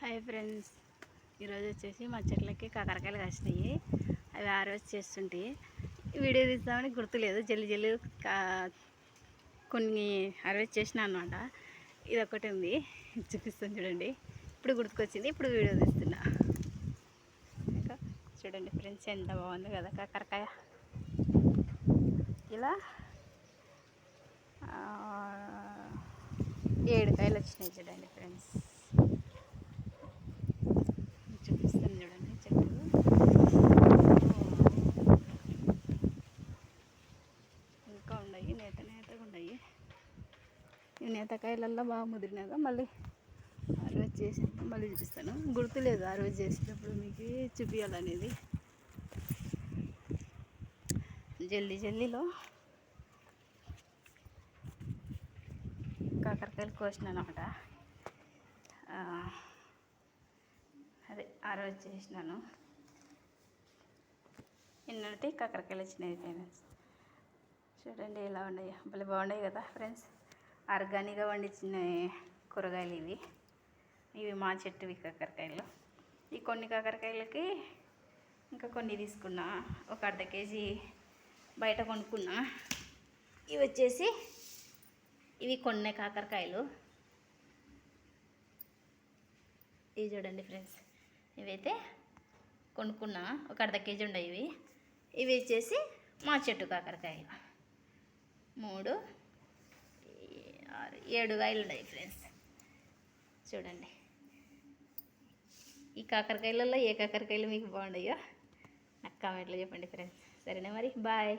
Hi friends, ఈరోజు వచ్చేసి మా చెట్లకి కాకరకాయలు కాసినాయి. అవి ఆరోజు చేస్తుంటే వీడియో తీస్తామని గుర్తులేదు. జల్లి కొన్ని ఆరోజు చేసిన అనమాట. ఇది ఒకటి ఉంది, చూపిస్తాను చూడండి. ఇప్పుడు గుర్తుకొచ్చింది, ఇప్పుడు వీడియో తీస్తున్నా. ఇంకా చూడండి ఫ్రెండ్స్, ఎంత బాగుంది కదా కాకరకాయ. ఇలా 7 కాయలు వచ్చినాయి చూడండి ఫ్రెండ్స్. చూపిస్తాను చూడండి చెట్టు. ఇంకా ఉన్నాయి, నేతగా ఉన్నాయి. ఈ నేతకాయలల్లో బాగా ముదిరినాక మళ్ళీ ఆ రోజు చేసి మళ్ళీ చూపిస్తాను. గుర్తులేదు ఆ రోజు చేసినప్పుడు మీకు చూపించాలనేది. జల్లీలో కాకరకాయలు కోసినాను అనమాట. అదే ఆ రోజు చేసినాను. నిన్నటి కాకరకాయలు వచ్చినాయి ఫ్రెండ్స్. చూడండి ఎలా ఉన్నాయి, భలే బాగున్నాయి కదా ఫ్రెండ్స్. ఆర్గానిక్గా పండించిన కూరగాయలు ఇవి మా చెట్టువి కాకరకాయలు. ఈ కొన్ని కాకరకాయలకి ఇంకా కొన్ని తీసుకున్నా. ఒక అర్ధ కేజీ బయట కొనుక్కున్నా. ఇవి వచ్చేసి ఇవి కొన్ని కాకరకాయలు. ఇవి చూడండి ఫ్రెండ్స్, ఇవైతే కొనుక్కున్నా. ఒక అర్ధ కేజీ ఉన్నాయి ఇవి వచ్చేసి మా చెట్టు కాకరకాయలు. 3, 6, 7 కాయలు ఉన్నాయి ఫ్రెండ్స్. చూడండి, ఈ కాకరకాయలలో ఏ కాకరకాయలు మీకు బాగున్నాయో నాకు కామెంట్లో చెప్పండి ఫ్రెండ్స్. సరేనా మరి, బాయ్.